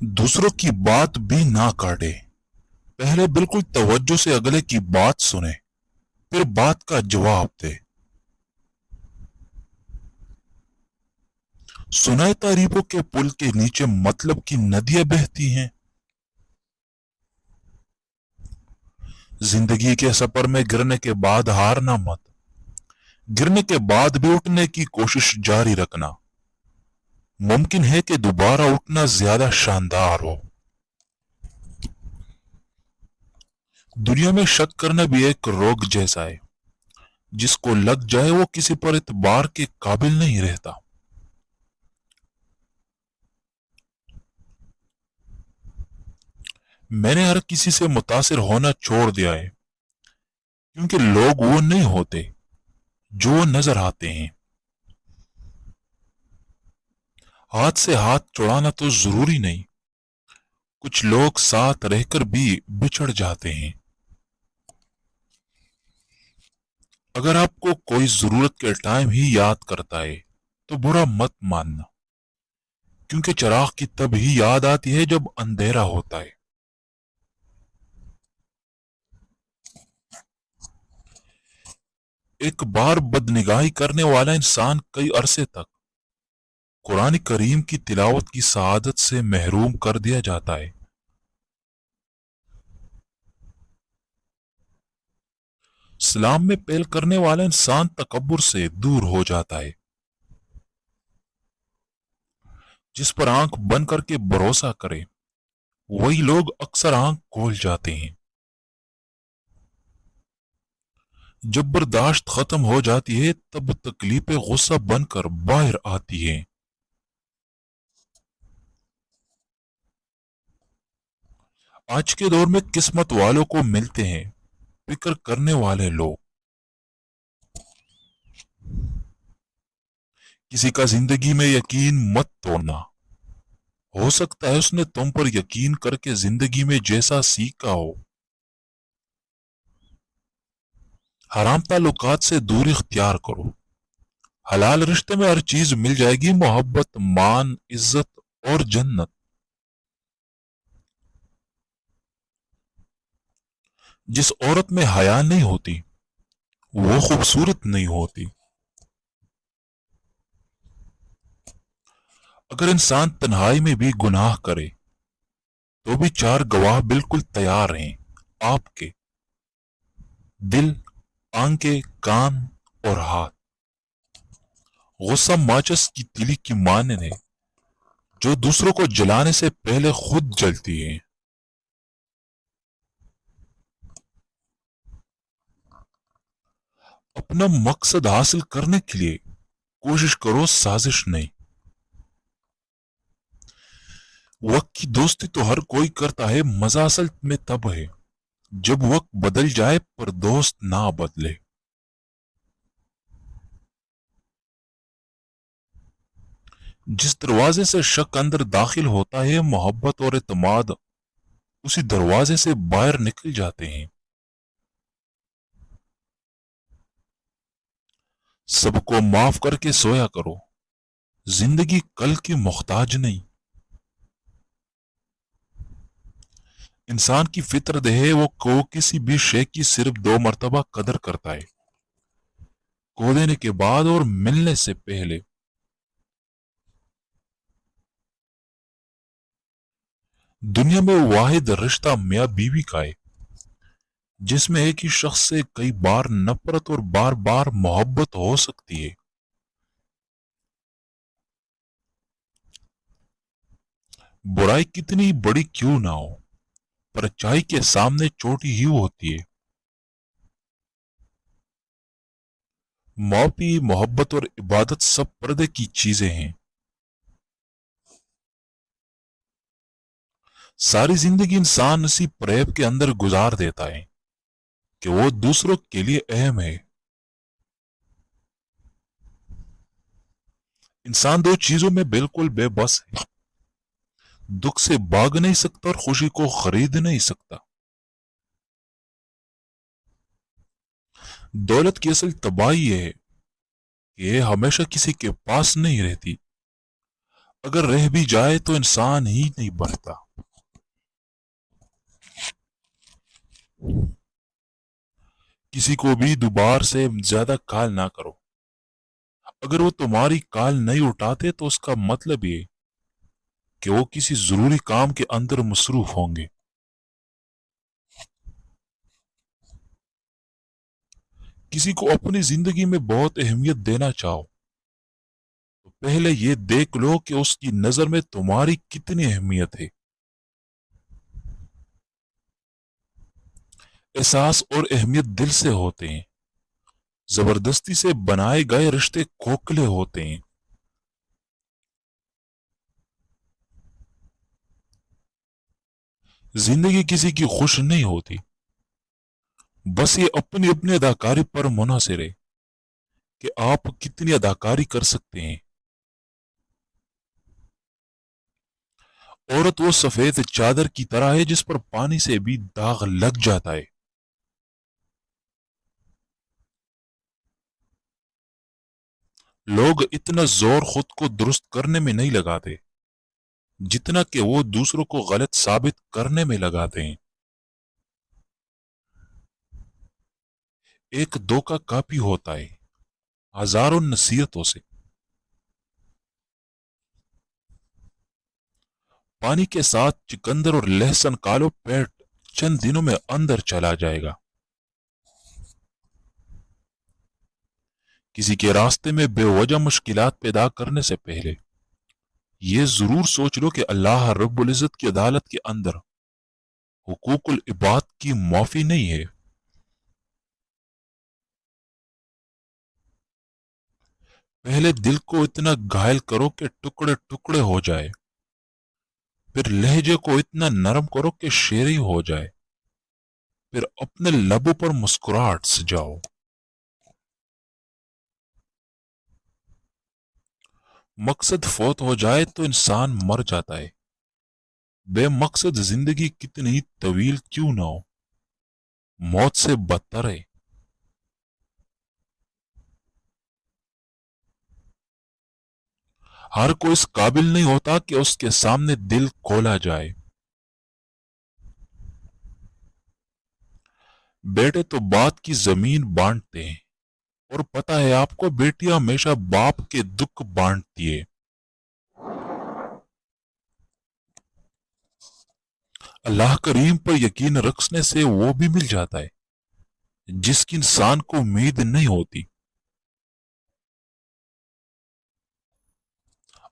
दूसरों की बात भी ना काटे। पहले बिल्कुल तवज्जो से अगले की बात सुने, फिर बात का जवाब दे। सुनाए तारीफों के पुल के नीचे मतलब की नदियां बहती हैं। जिंदगी के सफर में गिरने के बाद हारना मत। गिरने के बाद भी उठने की कोशिश जारी रखना। मुमकिन है कि दोबारा उठना ज्यादा शानदार हो। दुनिया में शक करना भी एक रोग जैसा है। जिसको लग जाए वो किसी पर इतबार के काबिल नहीं रहता। मैंने हर किसी से मुतासिर होना छोड़ दिया है, क्योंकि लोग वो नहीं होते जो नजर आते हैं। हाथ से हाथ छुड़ाना तो जरूरी नहीं। कुछ लोग साथ रहकर भी बिछड़ जाते हैं। अगर आपको कोई जरूरत के टाइम ही याद करता है तो बुरा मत मानना, क्योंकि चिराग की तब ही याद आती है जब अंधेरा होता है। एक बार बदनिगाही करने वाला इंसान कई अरसे तक कुरान करीम की तिलावत की सआदत से महरूम कर दिया जाता है। इस्लाम में पहल करने वाला इंसान तकब्बुर से दूर हो जाता है। जिस पर आंख बंद करके भरोसा करे वही लोग अक्सर आंख खोल जाते हैं। जब बर्दाश्त खत्म हो जाती है तब तकलीफें गुस्सा बनकर बाहर आती हैं। आज के दौर में किस्मत वालों को मिलते हैं फिक्र करने वाले लोग। किसी का जिंदगी में यकीन मत तोड़ना। हो सकता है उसने तुम पर यकीन करके जिंदगी में जैसा सीखा हो। हराम ताल्लुकात से दूरी इख्तियार करो। हलाल रिश्ते में हर चीज मिल जाएगी, मोहब्बत, मान, इज्जत और जन्नत। जिस औरत में हया नहीं होती वो खूबसूरत नहीं होती। अगर इंसान तन्हाई में भी गुनाह करे तो भी चार गवाह बिल्कुल तैयार हैं। आपके दिल, आंखें, कान और हाथ। गुस्सा माचिस की तीली की मानन है जो दूसरों को जलाने से पहले खुद जलती है। अपना मकसद हासिल करने के लिए कोशिश करो, साजिश नहीं। वक्त की दोस्ती तो हर कोई करता है, मजा असल में तब है जब वक्त बदल जाए पर दोस्त ना बदले। जिस दरवाजे से शक अंदर दाखिल होता है मोहब्बत और एतमाद उसी दरवाजे से बाहर निकल जाते हैं। सबको माफ करके सोया करो। जिंदगी कल की मोहताज नहीं। इंसान की फितरत है वो को किसी भी शे की सिर्फ दो मर्तबा कदर करता है, खो देने के बाद और मिलने से पहले। दुनिया में वाहिद रिश्ता मियाँ बीवी का है जिसमें एक ही शख्स से कई बार नफरत और बार बार मोहब्बत हो सकती है। बुराई कितनी बड़ी क्यों ना हो पर अच्छाई के सामने चोटी ही होती है। माफी, मोहब्बत और इबादत सब पर्दे की चीजें हैं। सारी जिंदगी इंसान इसी प्रेम के अंदर गुजार देता है कि वो दूसरों के लिए अहम है। इंसान दो चीजों में बिल्कुल बेबस है। दुख से भाग नहीं सकता और खुशी को खरीद नहीं सकता। दौलत की असल तबाही है कि ये हमेशा किसी के पास नहीं रहती। اگر رہ بھی جائے تو انسان ہی نہیں بڑھتا. کسی کو بھی دوبار سے زیادہ کال نہ کرو. اگر وہ تمہاری کال نہیں اٹھاتے تو اس کا مطلب یہ کہ وہ کسی ضروری کام کے اندر مصروف ہوں گے. کسی کو اپنی زندگی میں بہت اہمیت دینا چاہو تو پہلے یہ دیکھ لو کہ اس کی نظر میں تمہاری کتنی اہمیت ہے. احساس اور اہمیت دل سے ہوتے ہیں. زبردستی سے بنائے گئے رشتے کھوکھلے ہوتے ہیں. زندگی کسی کی خوش نہیں ہوتی. بس یہ اپنی اپنی اداکاری پر منحصر ہے کہ آپ کتنی اداکاری کر سکتے ہیں. عورت وہ سفید چادر کی طرح ہے جس پر پانی سے بھی داغ لگ جاتا ہے. لوگ اتنا زور خود کو درست کرنے میں نہیں لگاتے جتنا کہ وہ دوسروں کو غلط ثابت کرنے میں لگاتے ہیں. ایک دھوکہ کافی ہوتا ہے ہزاروں نصیحتوں سے. پانی کے ساتھ چکندر اور لہسن کالو پیٹ چند دنوں میں اندر چلا جائے گا. کسی کے راستے میں بے وجہ مشکلات پیدا کرنے سے پہلے یہ ضرور سوچ لو کہ اللہ رب العزت کی عدالت کے اندر حقوق العباد کی معافی نہیں ہے. پہلے دل کو اتنا گھائل کرو کہ ٹکڑے ٹکڑے ہو جائے. پھر لہجے کو اتنا نرم کرو کہ شیریں ہو جائے. پھر اپنے لبوں پر مسکراہٹ سے جاؤ. مقصد فوت ہو جائے تو انسان مر جاتا ہے. بے مقصد زندگی کتنی طویل کیوں نہ ہو موت سے بدتر ہے. ہر کوئی اس قابل نہیں ہوتا کہ اس کے سامنے دل کھولا جائے. بیٹے تو بات کی زمین بانٹتے ہیں اور پتہ ہے آپ کو بیٹیاں ہمیشہ باپ کے دکھ بانٹتی ہے. اللہ کریم پر یقین رکھنے سے وہ بھی مل جاتا ہے جس کی انسان کو امید نہیں ہوتی.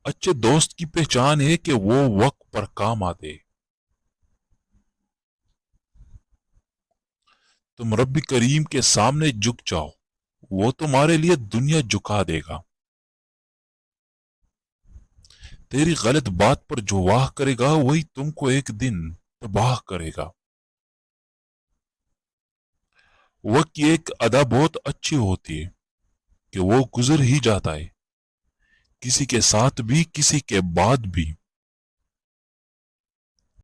اچھے دوست کی پہچان ہے کہ وہ وقت پر کام آتے. تم رب کریم کے سامنے جھک جاؤ وہ تمہارے لیے دنیا جھکا دے گا. تیری غلط بات پر جو واہ کرے گا وہی تم کو ایک دن تباہ کرے گا. وقت کی ایک ادا بہت اچھی ہوتی ہے کہ وہ گزر ہی جاتا ہے کسی کے ساتھ بھی کسی کے بعد بھی.